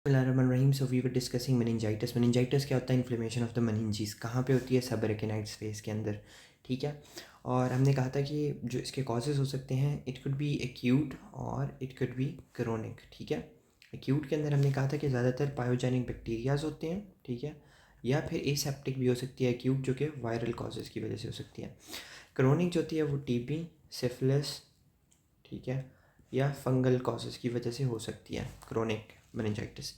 Bismillahirrahmanirrahim. So we were discussing meningitis. Meningitis क्या होता है? Inflammation of the meninges. कहाँ पे होती है? सबरेकेनाइड स्पेस के अंदर, ठीक है. और हमने कहा था कि जो इसके कॉजेज़ हो सकते हैं, इट कुड बी एक्यूट और इट कुड बी क्रोनिक, ठीक है. एक्यूट के अंदर हमने कहा था कि ज़्यादातर पायोजेनिक बैक्टीरियाज होते हैं, ठीक है, या फिर एसेप्टिक भी हो सकती है एक्यूट, जो कि वायरल कॉजेज़ की वजह से हो सकती है. क्रोनिक जो होती है वो टीबी, सिफिलिस, ठीक है, या फंगल कॉजेज़ की वजह से हो सकती है क्रोनिक मेनिंजाइटिस.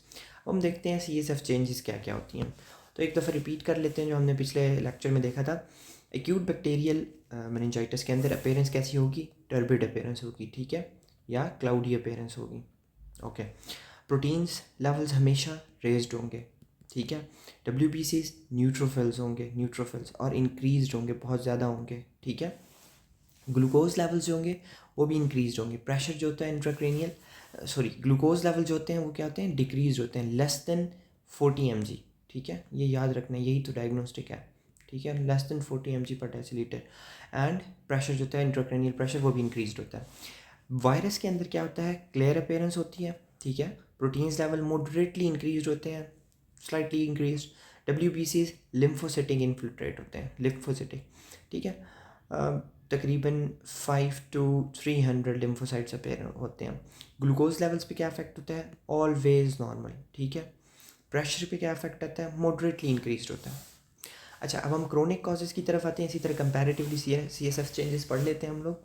अब हम देखते हैं CSF चेंजेस क्या क्या होती हैं. तो एक दफ़ा रिपीट कर लेते हैं जो हमने पिछले लेक्चर में देखा था. एक्यूट बैक्टीरियल मेनिंजाइटिस के अंदर अपेयरेंस कैसी होगी? टर्बिड अपेयरेंस होगी, ठीक है, या क्लाउडी अपेयरेंस होगी. ओके. प्रोटीन्स लेवल्स हमेशा रेज्ड होंगे, ठीक है. WBCs न्यूट्रोफिल्स होंगे, न्यूट्रोफिल्स, और इंक्रीज्ड होंगे, बहुत ज़्यादा होंगे, ठीक है. ग्लूकोज लेवल्स जो होंगे वो भी इंक्रीज होंगे. प्रेशर जो होता है इंट्राक्रेनियल, ग्लूकोज लेवल जो होते हैं वो क्या होते हैं? डिक्रीज होते हैं, लेस देन 40 mg, ठीक है. ये याद रखना है, यही तो डायग्नोस्टिक है, ठीक है. लेस देन 40 mg पर डेसीलीटर. एंड प्रेशर जो होता है इंट्राक्रेनियल प्रेशर वो भी इंक्रीज होता है. वायरस के अंदर क्या होता है? क्लियर अपेयरेंस होती है, ठीक है. प्रोटीन्स लेवल मॉडरेटली इंक्रीज होते हैं, slightly increase. WBCs lymphocytic infiltrate होते हैं, लिम्फोसिटिक, ठीक है. तकरीबन 5 to 300 लिम्फोसाइट्स अपेयर होते हैं. ग्लूकोज लेवल्स पे क्या इफेक्ट होता है? ऑलवेज नॉर्मल, ठीक है. प्रेशर पे क्या इफेक्ट आता है? मॉडरेटली इंक्रीज होता है. अच्छा, अब हम क्रोनिक कॉजेज की तरफ आते हैं. इसी तरह कंपैरेटिवली CSF चेंजेस पढ़ लेते हैं हम लोग,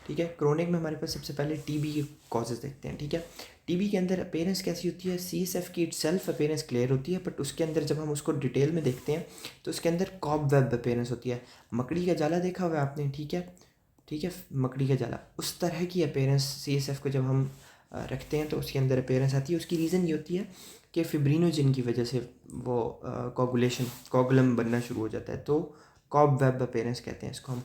ठीक है. क्रोनिक में हमारे पास सबसे पहले TB के कॉजेज देखते हैं, ठीक है. TB के अंदर अपेयरेंस कैसी होती है? CSF की सेल्फ अपेयरेंस क्लियर होती है, बट उसके अंदर जब हम उसको डिटेल में देखते हैं तो उसके अंदर कॉब वेब अपेयरेंस होती है. मकड़ी का जाला देखा हुआ है आपने, ठीक है, ठीक है, मकड़ी का जाला, उस तरह की अपेयरेंस CSF को जब हम रखते हैं तो उसके अंदर अपेयरेंस आती है. उसकी रीज़न ये होती है कि फिब्रिनोजिन की वजह से वो कोगुलम बनना शुरू हो जाता है, तो कॉब वेब अपेयरेंस कहते हैं इसको हम.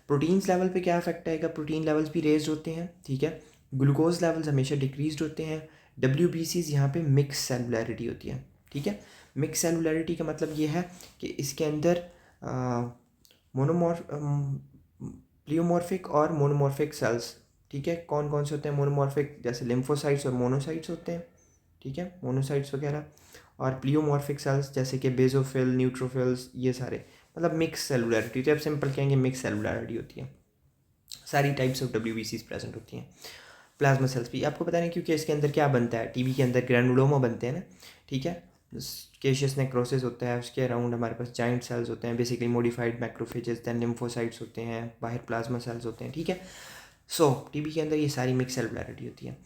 प्रोटीन्स लेवल पे क्या इफेक्ट आएगा? प्रोटीन लेवल्स भी रेज्ड होते हैं, ठीक है. ग्लूकोज लेवल्स हमेशा डिक्रीज्ड होते हैं. WBCs यहाँ पे मिक्स सेलुलैरिटी होती है, ठीक है. मिक्स सेलुलैरिटी का मतलब ये है कि इसके अंदर मोनोमॉर्फ प्लियोमॉर्फिक और मोनोमॉर्फिक सेल्स, ठीक है. कौन कौन से होते हैं मोनोमॉर्फिक? जैसे लिम्फोसाइट्स और मोनोसाइट्स होते हैं, ठीक है, मोनोसाइट्स वगैरह. और प्लियोमॉर्फिक सेल्स जैसे कि बेजोफिल, न्यूट्रोफिल्स, ये सारे, मतलब मिक्स सेलुलैरिटी. तो आप सिंपल कहेंगे मिक्स सेलुलैरिटी होती है. सारी टाइप्स ऑफ WBCs प्रेजेंट होती हैं. प्लाज्मा सेल्स भी आपको पता नहीं, क्योंकि इसके अंदर क्या बनता है? TB के अंदर ग्रैनुलोमा बनते हैं ना, ठीक है. केशियस नेक्रोसिस होता है, उसके अराउंड हमारे पास जाइंट सेल्स होते हैं, basically modified macrophages, then lymphocytes होते हैं, बाहर प्लाज्मा सेल्स होते हैं, ठीक है. सो TB के अंदर ये सारी मिक्स सेलुलैरिटी होती है.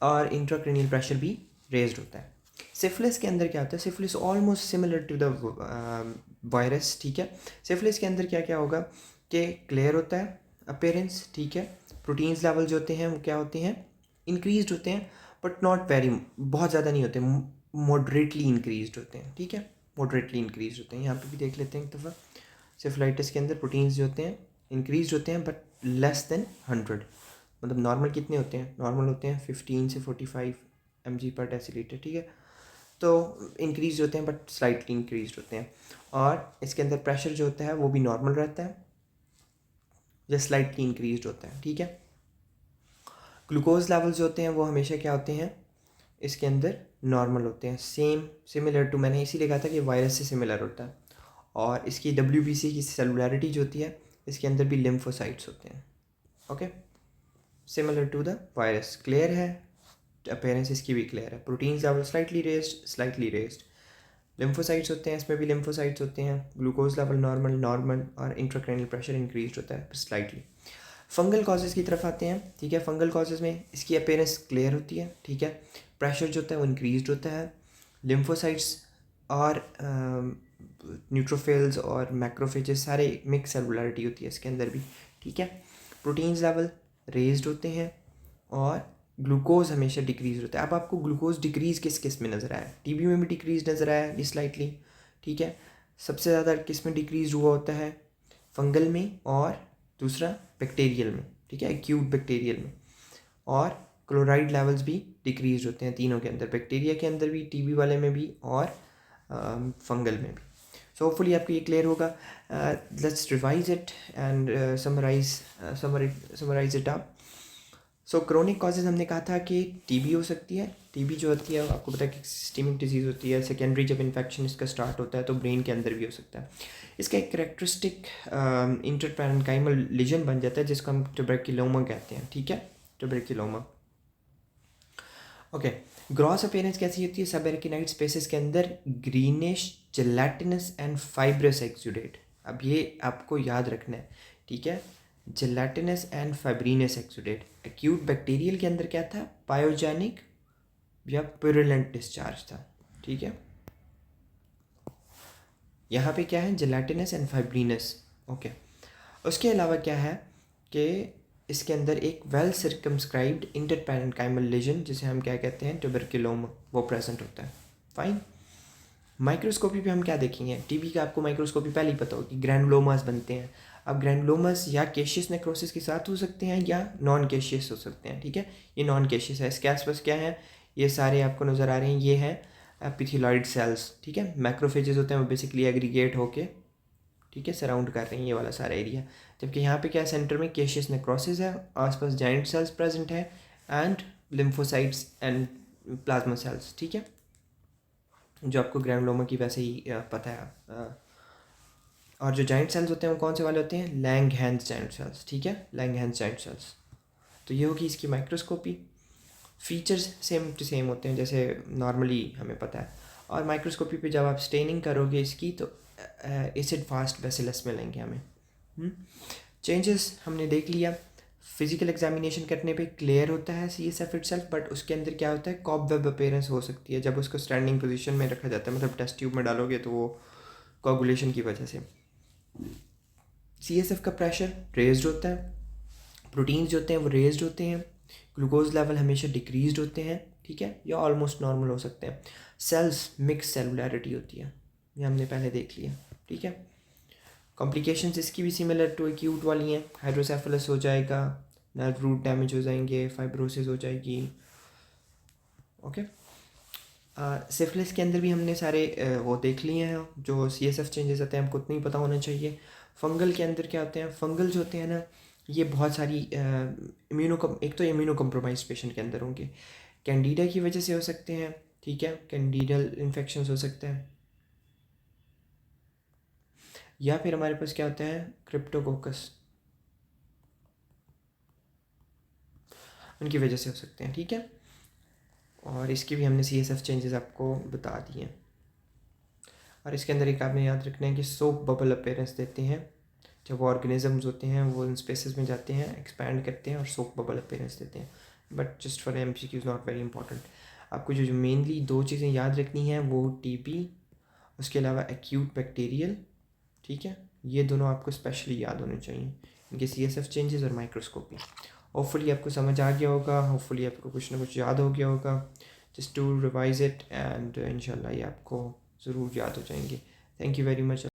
और इंट्राक्रेनियल प्रेशर भी रेज्ड होता है. सिफिलिस के अंदर क्या होता है? Syphilis almost similar to the virus, ठीक है. सिफिलिस के अंदर क्या क्या होगा कि क्लियर होता है अपेयरेंस, ठीक है. प्रोटीन्स लेवल जो होते हैं वो क्या होते हैं? इंक्रीज्ड होते हैं, बट नॉट वेरी, बहुत ज़्यादा नहीं होते, मॉडरेटली इंक्रीज्ड होते हैं, ठीक है. मॉडरेटली इंक्रीज होते हैं. यहाँ पे भी देख लेते हैं एक दफ़ा. सिफिलाइटिस के अंदर प्रोटीन्स जो होते हैं इंक्रीज होते हैं, बट लेस देन 100. मतलब नॉर्मल कितने होते हैं? नॉर्मल होते हैं 15 से 45 mg पर डेसीलीटर, ठीक है. तो इंक्रीज होते हैं बट स्लाइटली इंक्रीज होते हैं. और इसके अंदर प्रेशर जो होता है वो भी नॉर्मल रहता है या स्लाइटली इंक्रीज होता है, ठीक है. ग्लूकोज लेवल्स जो होते हैं वो हमेशा क्या होते हैं? इसके अंदर नॉर्मल होते हैं, सिमिलर टू, मैंने इसीलिए कहा था कि वायरस से सिमिलर होता है. और इसकी WBC की सेलुलैरिटी जो होती है, इसके अंदर भी लिम्फोसाइट्स होते हैं, okay, similar to the virus. Clear है? अपेयरेंस इसकी भी क्लियर है. Proteins level slightly raised. Lymphocytes होते हैं, इसमें भी लिम्फोसाइट्स होते हैं. ग्लूकोज लेवल नॉर्मल और इंट्राक्रेनियल प्रेशर इंक्रीज होता है स्लाइटली. फंगल कॉजेज़ की तरफ आते हैं, ठीक है. फंगल कॉजेज़ में इसकी अपेयरेंस क्लियर होती है, ठीक है. प्रेशर जो होता है वो इंक्रीज होता है. लिम्फोसाइट्स और न्यूट्रोफिल्स और मैक्रोफेजेस सारे मिक्स सेलुलैरिटी होती है इसके अंदर भी, ठीक है. प्रोटीन्स लेवल रेज्ड होते हैं और ग्लूकोज हमेशा डिक्रीज होता है. अब आपको ग्लूकोज डिक्रीज किस किस में नज़र आया? TB में भी डिक्रीज नज़र आया ये स्लाइटली, ठीक है. सबसे ज़्यादा किस में डिक्रीज हुआ होता है? फंगल में, और दूसरा बैक्टीरियल में, ठीक है, एक्यूट बैक्टीरियल में. और क्लोराइड लेवल्स भी डिक्रीज होते हैं तीनों के अंदर, बैक्टीरिया के अंदर भी, TB वाले में भी, और फंगल में भी. सो होपफुली आपको ये क्लियर होगा. Let's revise it and summarise it up. So chronic causes हमने कहा था कि टीबी हो सकती है। टीबी जो होती है आपको पता है कि सिस्टमिक डिजीज़ होती है। सेकेंडरी जब इन्फेक्शन इसका स्टार्ट होता है तो ब्रेन के अंदर भी हो सकता है। इसका एक करेक्टरिस्टिक इंटरपैरेन्काइमल लीजन बन जाता है जिसको हम ट्यूबरकुलोमा कहते हैं, ठीक है, ट्यूबरकुलोमा। ओके, ग्रॉस अपीयरेंस कैसी होती है सब एरिकिनाइड स्पेसिस के अंदर? Greenish, gelatinous and fibrous exudate. अब ये आपको याद रखना है, ठीक है, gelatinous and fibrinous exudate. Acute bacterial के अंदर क्या था? पायोजेनिक या प्यूरुलेंट डिस्चार्ज था, ठीक है। यहाँ पे क्या है? Gelatinous and fibrinous. ओके, उसके अलावा क्या है कि इसके अंदर एक वेल सर्कमस्क्राइब्ड इंटरपैरेन्काइमल लीजन जिसे हम क्या कहते हैं? ट्यूबरकुलोमा, वो प्रेजेंट होता है। फाइन। माइक्रोस्कोपी पे हम क्या देखेंगे? टीबी का आपको माइक्रोस्कोपी पहले ही पता हो कि ग्रैनुलोमास बनते हैं। अब ग्रैनुलोमास या केशियस नेक्रोसिस के साथ हो सकते हैं या नॉन केशियस हो सकते हैं, ठीक है। ये नॉन केशियस है। इसके आसपास क्या है? ये सारे आपको नज़र आ रहे हैं, ये है एपिथेलॉइड सेल्स, ठीक है। मैक्रोफेजेस होते हैं, वो बेसिकली एग्रीगेट होके, ठीक है, सराउंड कर रहे हैं ये वाला सारा एरिया। जबकि यहाँ पे क्या है? सेंटर में केशियस नेक्रोसिस है, आसपास जाइंट सेल्स प्रेजेंट है and lymphocytes and plasma cells, ठीक है, जो आपको ग्रैनुलोमा की वैसे ही पता है। और जो जाइंट सेल्स होते हैं वो कौन से वाले होते हैं? लैंगहैंस जाइंट सेल्स, ठीक है, लैंगहैंस जाइंट सेल्स। तो ये होगी इसकी microscopy. Features same to same होते हैं जैसे नॉर्मली हमें पता है। और माइक्रोस्कोपी पे जब आप स्टेनिंग करोगे इसकी तो एसिड फास्ट बेसिलस मिलेंगे हमें। चेंजेस हमने देख लिया। फिजिकल एग्जामिनेशन करने पे क्लियर होता है CSF इटसेल्फ, बट उसके अंदर क्या होता है? कॉबवेब अपीयरेंस हो सकती है जब उसको स्टैंडिंग पोजीशन में रखा जाता है, मतलब टेस्ट ट्यूब में डालोगे तो वो कोगुलेशन की वजह से। CSF का प्रेशर रेज्ड होता है, प्रोटीन्स जो होते हैं वो रेज्ड होते हैं, ग्लूकोज लेवल हमेशा डिक्रीज्ड होते हैं, ठीक है, या ऑलमोस्ट नॉर्मल हो सकते हैं। सेल्स मिक्स सेलुलैरिटी होती है, ये हमने पहले देख लिया, ठीक है। कॉम्प्लिकेशंस इसकी भी सिमिलर टू एक्यूट वाली हैं। हाइड्रोसेफलस हो जाएगा, नर्व रूट डैमेज हो जाएंगे, फाइब्रोसिस हो जाएगी। ओके, सिफिलिस के अंदर भी हमने सारे वो देख लिए हैं जो CSF चेंजेस आते हैं, हमको उतना ही पता होना चाहिए। फंगल के अंदर क्या होते हैं? फंगल जो होते हैं ना, ये बहुत सारी एक तो इम्यूनो कम्प्रोमाइज पेशेंट के अंदर होंगे, कैंडिडा की वजह से हो सकते हैं, ठीक है, कैंडिडल इन्फेक्शन हो सकते हैं, या फिर हमारे पास क्या होता है? क्रिप्टोकोकस, उनकी वजह से हो सकते हैं, ठीक है। और इसकी भी हमने CSF चेंजेस आपको बता दिए। और इसके अंदर एक आपने याद रखना है कि सोप बबल अपीयरेंस देते हैं जब वो ऑर्गेनिजम्स होते हैं वो इन स्पेसेस में जाते हैं, एक्सपैंड करते हैं और सोप बबल अपीयरेंस देते हैं। But just for MCQ not very important. आपको जो मेनली दो चीज़ें याद रखनी हैं वो TB, उसके अलावा एक्यूट बैक्टीरियल, ठीक है, ये दोनों आपको स्पेशली याद होने चाहिए, इनके CSF चेंजेस और माइक्रोस्कोपी। होपफुली आपको समझ आ गया होगा, होपफुली आपको कुछ ना कुछ याद हो गया होगा। Just to revise it and इंशाल्लाह ये आपको ज़रूर याद हो जाएंगे। Thank you very much.